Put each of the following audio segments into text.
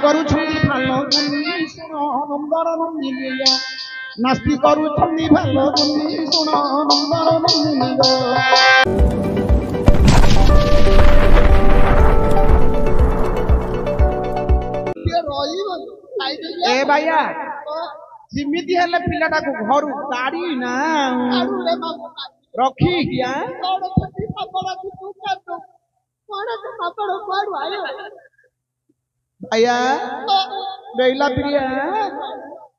କରୁଛନ୍ତି ଭଲ ଗୁନି ଶୁଣ ନମ୍ବର ନନ୍ଦିନୀର ନାସ୍ତି କରୁଛନ୍ତି ଭଲ ଗୁନି ଶୁଣ ନମ୍ବର ନନ୍ଦିନୀର ए भैया जिमिति हेले पिलाटाको घर गाड़ी ना रखी क्या भैया बेला प्रिया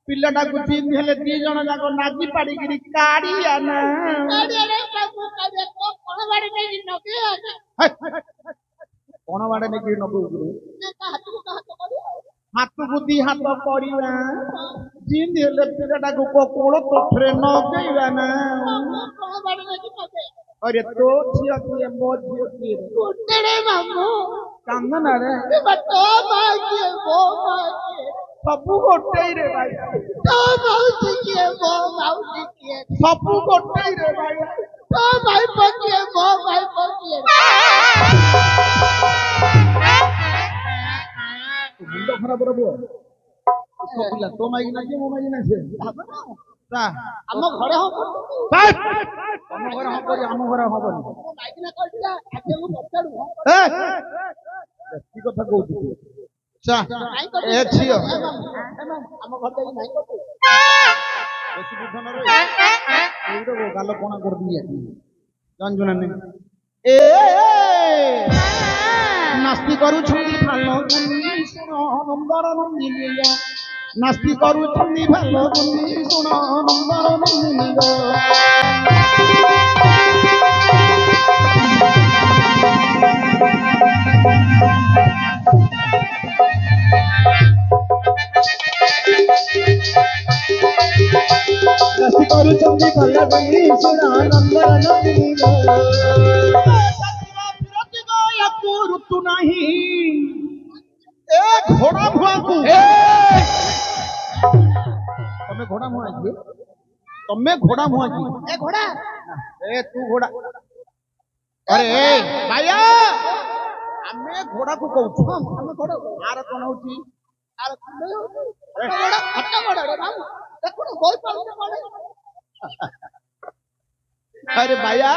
पिलाटाको जिम हेले दी जण जाको नागी पाड़ी गिरी गाड़ी आना कोन बाडे ने गिरी नबो हाथ बुद्धि हाथ पड़िया जिंद हेले पिलाटाको कोकोलो तोठरे न गइबा ना अरे तो झियो के मो झियो के तोठरे मामू कांदन रे बतो भाई वो भाई सबु गोटे रे भाई तो मौसी के वो मौसी के सबु गोटे रे भाई तो भाई पके वो भाई पके मुंडो खराब रबो पिला तो मागी ना के मो मागी ना से ता हम घरे हो हम घरे हो करी हम घरे हो करी मागी ना कहला आके मु पछाडू ए की कथा कहू तू चा ए छियो हम घरे नहीं कहू बेसी बुद्धन रे एइरो गाल कोना कर दिया जान जुना ने ए नास्ति କରୁଛନ୍ତି ଭଲ ଗୁନି ଶୁଣ ନମ୍ବର ନନ୍ଦିନୀର नास्ति କରୁଛନ୍ତି ଭଲ ଗୁନି ଶୁଣ ନମ୍ବର ନନ୍ଦିନୀର नास्ति କରୁଛନ୍ତି ଭଲ ଗୁନି ଶୁଣ ନମ୍ବର ନନ୍ଦିନୀର ऋतु नहीं ए घोड़ा भुआ को तमे घोड़ा मुआ जी तमे घोड़ा मुआ जी ए घोड़ा ए तू घोड़ा अरे भाइया हमें घोड़ा को कहू हम घोड़ा आर कोन होची आर घोड़ा हट्टा घोड़ा रे बाबू देखो ना कोई पाउने पड़े अरे भाइया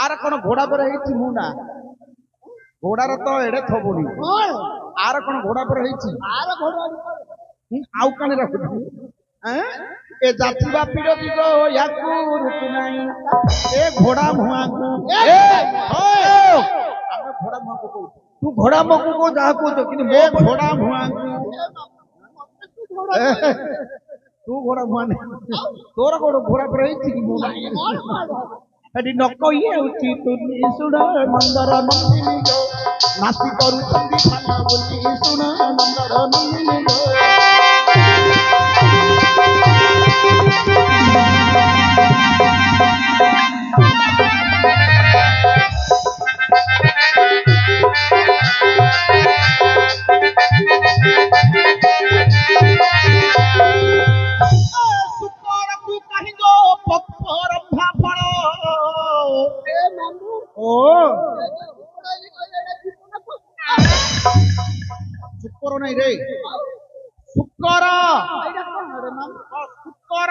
आर कोन घोड़ा पर हेची मुंडा घोड़ार तो एडे थबुनी आर कोन घोड़ा पर हेची आर घोड़ा आउ काने रखु हैं ए जातिबा पीरो दिगो याकू रुतु नाही ए घोड़ा मुआ को ए हम घोड़ा मुआ को तू घोड़ा मको को जा को तो कि मो घोड़ा मुआ को तू घोड़ा मुआ तोर घोड़ा पर हेची कि मो अडी नको ये उची तुनी सुना मंदर नंदिनी नास्ति କରୁଛନ୍ତି ଭଲ ବୋଲି ଶୁଣ ନମ୍ବର ନନ୍ଦିନୀର ସୁକରକୁ କାହିଁଗୋ ପପର ଭାପଣ ଏ ମାମୁ ଓ शुक्र नहीं रे शुक्र शुक्र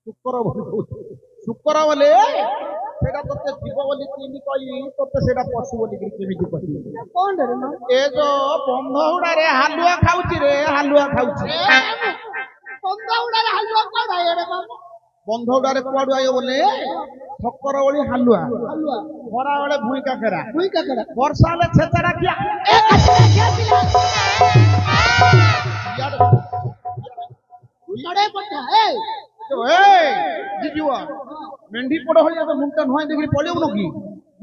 शुक्र शुक्र बोले सेटा तते जीव बोली केमी कहि तते सेटा पशु बोली केमी कहि कोन रे ना ए जो बंधौडा रे हालुआ खाउची रे हालुआ खाउची बंधौडा रे हालुआ कोडा रे बाबू बंधौडा रे कोडू आयो बोले ठक्कर ओली हालुआ हालुआ भरा वाले भुई काकरा वर्षा ले छेचड़ा किया ए क्या पिला लड़े पटा ए जिजुआ मेंढी पड़ होलिया तो मुंटा नय देखि पळेउ न की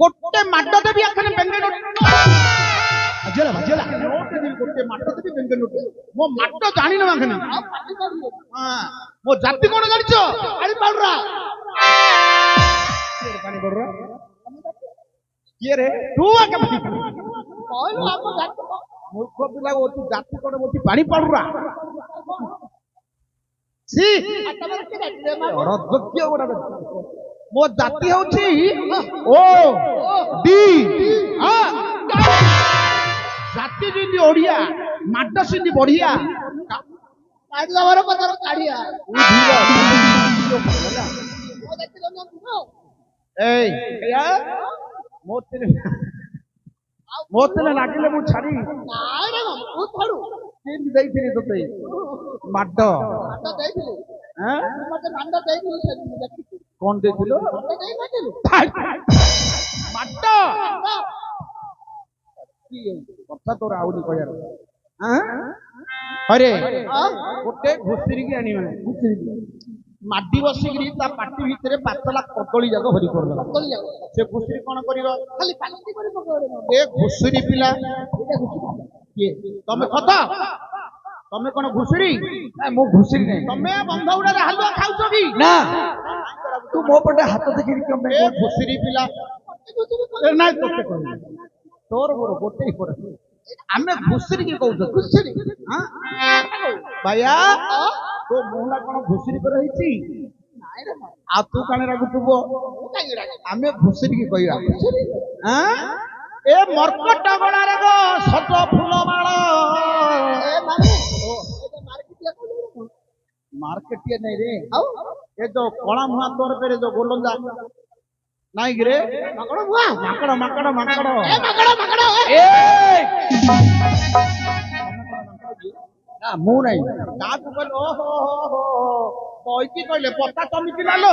गोटे माड्ड देबी अखने बेंगे अजला अजला नोट देबी गोटे माड्ड देबी बेंगे नोट मो माड्ड जानि न अखने हां मो जाति कोन जानिचो आली पाउडरा पानी पड़ रहा ये रे तू आके कौन आपको जाति मूर्ख पिला वो तू जाति कोन मोती पानी पड़ रहा सी रजक्य गोटा मो जाति होची ओ डी ଯେମିତି ଓଡିଆ ମାଡ ସେମିତି ବଢିଆ କାଢିଲା ବର ପଥର କାଢିଆ ଏଇ ମୋତେ ଲାଗିଲେ ମୁଁ ଛାଡି କେମିତି ଦେଇଥିଲି ତତେ ମାଡ କଣ ଦେଇଥିଲୁ ମାଡ କଥା ତୋର ଆହୁରି କହିବାର ଆରେ ଗୋଟେ ଘୁଷୁରିକି ଆଣିବା ଘୁଷୁରିକି ମାଡି ବସିକିରି ତା ପାଟି ଭିତରେ ପାତଲା କଦଳୀ ଯାକ ଭରି କରିଦେଲା ସେ ଘୁଷୁରି କଣ କରିବ ଖାଲି ଏ ଘୁଷୁରି ପିଲା କିଏ ତମେ କଥା ତମେ କଣ ଘୁଷୁରି ମୁଁ ଘୁଷୁରି ନାହିଁ ତମେ ବନ୍ଧ ଗୁଡାରେ ହାଲୁଆ ଖାଉଛ କି ନା ତୁ ମୋ ପଟେ ହାତ ଦେଖିକି ତମେ ଘୁଷୁରି ପିଲା ନାଇଁ ତୋତେ କହିବି ତୋର ମୋର ଗୋଟେ ଆମେ ଘୁଷୁରି କି କହୁଛ ଘୁଷୁରି ଭାଇଆ ତୋ ମୁହଁଟା କଣ ଘୁଷୁରି ପରେ ହେଇଛି ଆଉ ତୁ କାଣ ରାଗୁଥିବ ଆମେ ଘୁଷୁରି କି କହିବା ଏ ମର୍କଟ ଗଳାରେ ଗো ସଜ ଫୁଲ ମାଳ ମାର୍କେଟିଏ ନାଇଁ ରେ ଆଉ ଏ ଯୋଉ କଳା ମୁହାଁ ତୋର ପେରେ ଯୋଉ ଗୋଲନ୍ଦା ନାଇଁ କିରେ ମାଙ୍କଡ ମୁହାଁ ମାଙ୍କଡ ମାଙ୍କଡ ମାଙ୍କଡ ନା ମୁଁ ନାହିଁ କାହାକୁ କହିଲେ ଓହୋ ହୋ କହିକି କହିଲେ ପତା କମିଛି ନା ଲୋ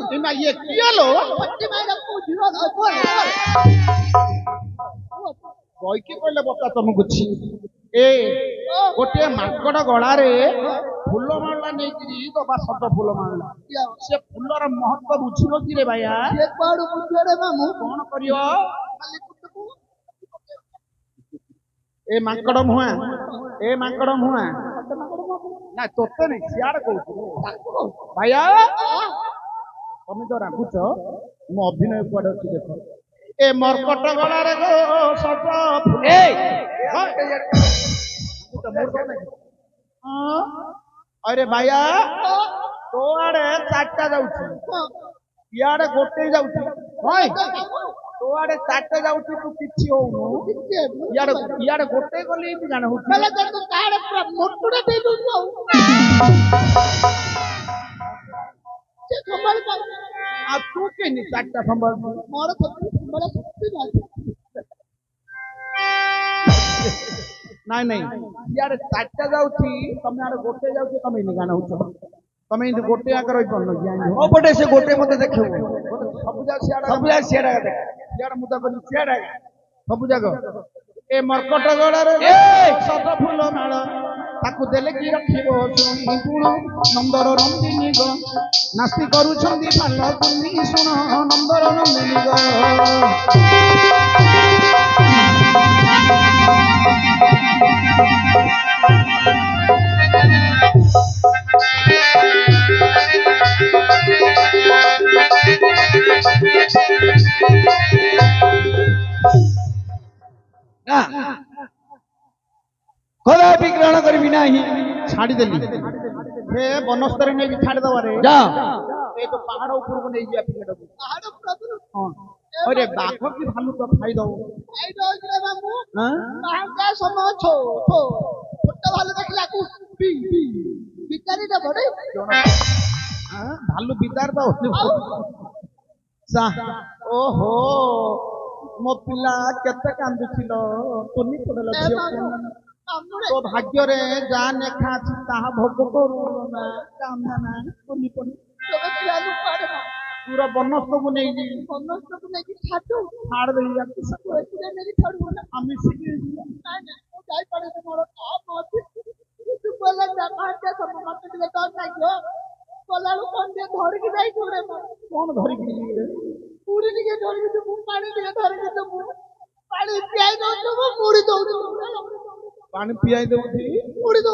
କିମ୍ବା ଇଏ କିଏ ଲୋ କହିକି କହିଲେ ପତା ତମକୁ ଏ ଗୋଟିଏ ମାଙ୍କଡ ଗଳାରେ ଫୁଲ ମାଳା ନେଇକିରି ଦବା ସତ ଫୁଲ ମାଳା ସେ ଫୁଲର ମହତ୍ଵ ବୁଝିବ କି ରେ ଭାଇଆ କଣ କରିବ ଏ ମାଙ୍କଡ ମୁହାଁ ନା ତୋତେ ନାଇଁ ସିଆଡେ କହୁଛୁ ଭାଇଆ ତମେ ତ ରାଗୁଛ ମୁଁ ଅଭିନୟ କୁଆଡେ ଅଛି ଦେଖ ଏ ମର୍କଟ ଗଳାରେ ଗো ସଜ अरे भाइया तो आड़े चारटा जाउची इयाड़े गोटे जाउची होय तो आड़े चारटा जाउची तू किछि होउनु इयाड़े इयाड़े गोटे गली तू जाने होत पहले तो काड़े पूरा मोटुडे दे दउ से संभाल कर आ तू केनी चारटा संभाल मोर संभाल ନାଇଁ ନାଇଁ ଇଆଡେ ଚାରିଟା ଯାଉଛି ତମେ ଆଡେ ଗୋଟେ ଯାଉଛି ତମେ ଏମିତି ଗାନା ହଉଛ ତମେ ଏମିତି ଗୋଟେ ଆଗ ରହିପାରୁନ ମୋ ପଟେ ସେ ଗୋଟେ ମତେ ଦେଖିବ ସବୁ ଯାକ ସିଆଡେ ମୁଁ ତ କହିଲି ସିଆଡେ ସବୁ ଯାକ ଏ ମର୍କଟ ଗଳାରେ ସତ ଫୁଲ ମାଳ ତାକୁ ଦେଲେ କି ରଖିବ ଗୁଣ ନନ୍ଦର ନନ୍ଦିନୀ ଗ ନାସ୍ତି କରୁଛନ୍ତି ଭଲ କୁନି ଶୁଣ ନନ୍ଦର ନନ୍ଦିନୀ ଗ कदापि ग्रहण करी ना छाड़देली से बनस्तर नहीं छाड़देवे जा तो पहाड़ ऊपर को नहीं जा अरे बाघ की भालू तो खाई दो समय छोटा भालू देखला भालू बिदार दो ओहो मो पिला केते कांदुछिल तुनी पडल तो भाग्य रे जा लेखा अछि ताहा भोग करू ना कामना ना तुनी पडी पूरा बनस्त को नहीं छाड़ दे আমি শিখে যাই পারে তোমার কাম আছে কিছু বলে না কাছে সব মত দিলে তো না কলালু কোন দিয়ে ধরি কি যাই করে কোন ধরি কি পুরি দিকে ধরি কি মু পানি দিয়ে ধরি কি মু পানি পিয়াই দઉં তো মুড়ি দઉં पानी पियाई देउथी मुड़ी दो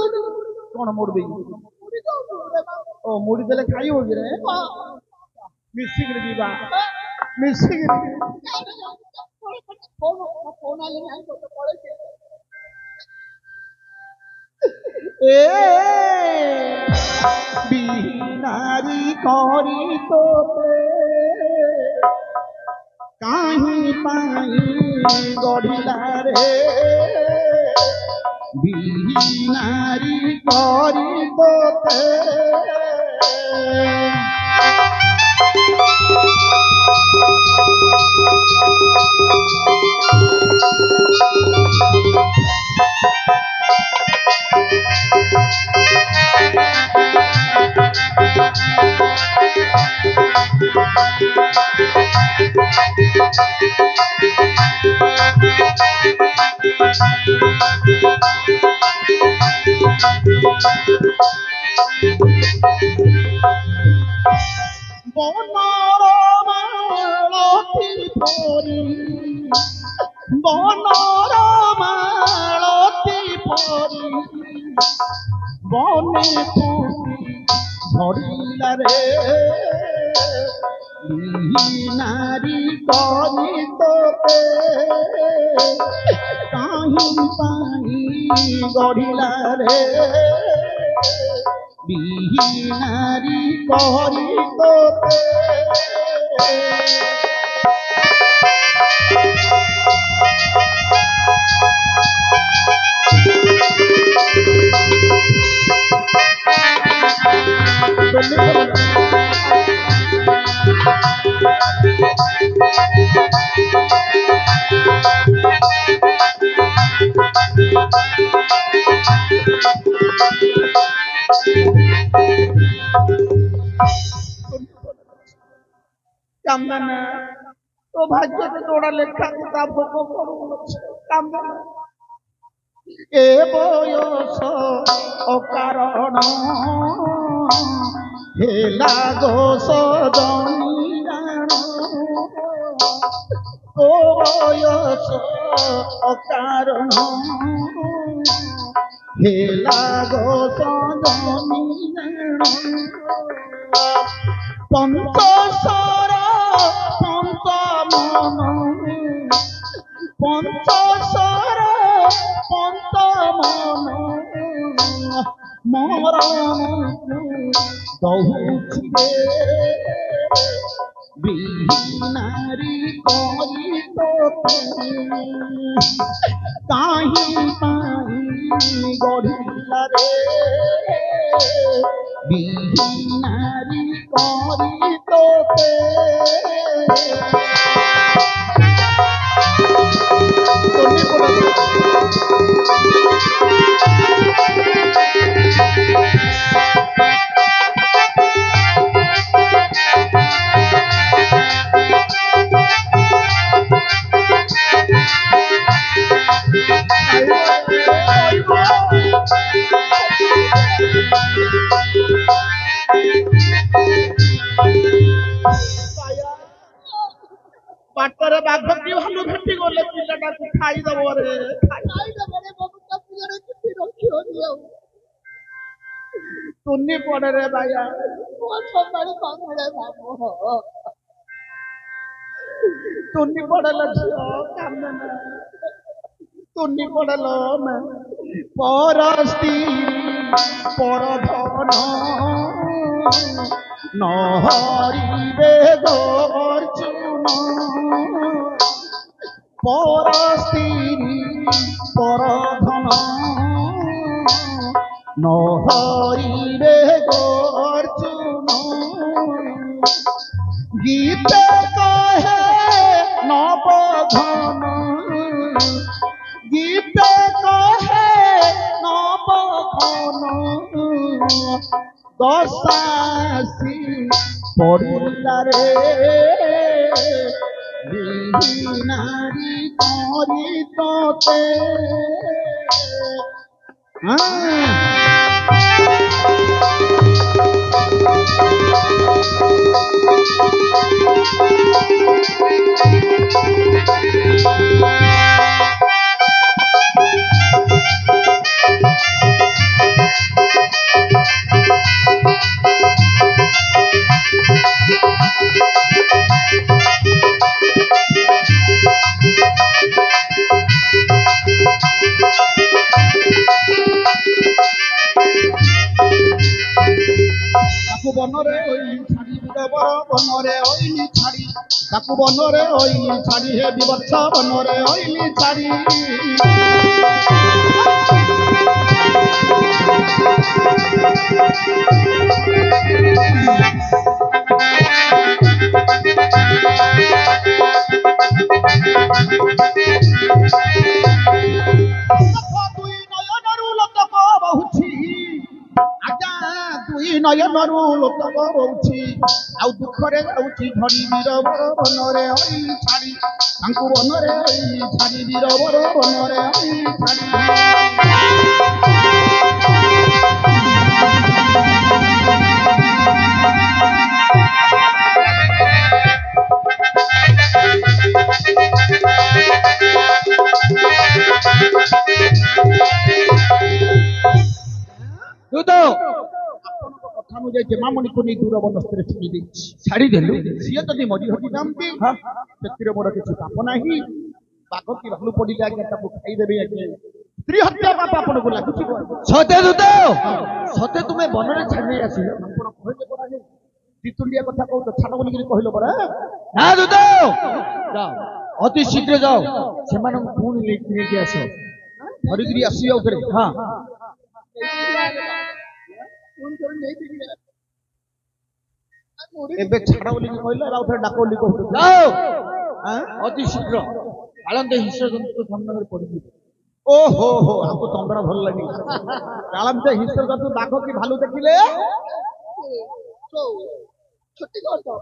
कौन मुड़ देई मुड़ी दो ओ मुड़ी देले खाई हो रे मिसी के दीवा मिसी के फोन आले नहीं तो पड़े ए बिनारी करी तोते काहे पाई गढ़िला रे বিনারি করি তোতে বনরমালতি পরি বনরমালতি পরি বনে ফুটি ঝরিলা রে নারী করি তোতে কাহি পাই গড়িলা রে বিহীনারি করি তোতে কামদানা তো ভাগ্যতে তোরা লেখা কিতাব ভোগ করুছে কামদানা এ বয়স অকারণ হেলা দোষ জনিরাণ ও বয়স অকারণ হেলা দোষ জনিরাণ পঞ্চস্বর পঞ্চমন পঞ্চস্বর পঞ্চমন মরণ দৌছি রে বিহীনারি করি তোতে কাহি পাই গড়িলা রে বিহীনারি করি তোতে বাটরে বাঘ কি ভালো ভেটি গলে পিলাটাকে খাই দেব রে তুন্নি পড়ে রে ভাইয়া তুন্নি পড়েল ঝিও কান্দে না তুন্নি পড়েল না পর স্ত্রী পর ধন নহরিবে গর্জুন পর স্ত্রী পর ধন নহরিবে গর্জুন গীতে কহে নবধন গীতে কহে নবধন দশাসি পড়িলা রে বিহীনারি করি তোতে বনরে ওই ছাড়ি বনরে ওই ছাড়ি ତାକୁ ବନରେ ଅଇଲି ଛାଡ଼ି ହେ ବିବର୍ଷ ବନରେ ଅଇଲି ଛାଡ଼ି ଦୁଇ ନୟନରୁ ଲୋତକ ବହୁଛି ଆଜ୍ଞା ଦୁଇ ନୟନରୁ ଲୋତକ ବହୁଛି ଆଉ ଦୁଃଖରେ ଯାଉଛି ଝଡ଼ି ବୀରବର ବନରେ ଅଇଲି ଛାଡ଼ି ତାଙ୍କୁ ବନରେ ଅଇଲି ଛାଡ଼ି ବୀରବର ବନରେ ଅଇଲି ଛାଡ଼ି ଦୂତ ଆପଣଙ୍କ କଥା ଅନୁଯାୟୀ ଜେମାମଣିକୁ ନେଇ ଦୂର ବନସ୍ତରେ ଛାଡ଼ି ଦେଇଛି ଛାଡ଼ିଦେଲୁ ସିଏ ଯଦି ମରି ହଜି ଯାଆନ୍ତି ସେଥିରେ ମୋର କିଛି ପାପ ନାହିଁ ବାଘ କି ଭାଲୁ ପଡ଼ିଲେ ଆଜ୍ଞା ତାକୁ ଖାଇଦେବେ ଆଜ୍ଞା ସ୍ତ୍ରୀ ହତ୍ୟା ପାପ ଆପଣଙ୍କୁ ଲାଗୁଛି ସତେ ଦୂତ ସତେ ତୁମେ ବନରେ ଛାଡ଼ି ଦେଇ ଆସିଲ ଆପଣ କହିଲେ ପରା ଦି ତୁଣ୍ଡିଆ କଥା କହୁଛ ଛାଡ଼ ବୋଲିକିରି କହିଲ ପରା ନା ଦୂତ ଯାଅ ଅତି ଶୀଘ୍ର ଯାଅ ସେମାନଙ୍କୁ ପୁଣି ନେଇକି ଆସ ଧରିକିରି ଆସିବେ ଆଉ ଥରେ ହଁ ଏବେ ଛାଡ଼ ବୋଲିକି କହିଲ ଆଉ ଥରେ ଡାକ ବୋଲି କହୁଛ ଯାଅ ଅତି ଶୀଘ୍ର ଆଳନ୍ଦ ହିଂସ ଜନ୍ତୁ ସାମ୍ନାରେ ପଡ଼ିଯିବ ଓହୋ ହୋ ଆମକୁ ତନ୍ଦରା ଭଲ ଲାଗିଲା କାଳନ୍ତେ ହିଂସ୍ର ଜନ୍ତୁ ବାଘ କି ଭାଲୁ ଦେଖିଲେ ଛୋଟି କର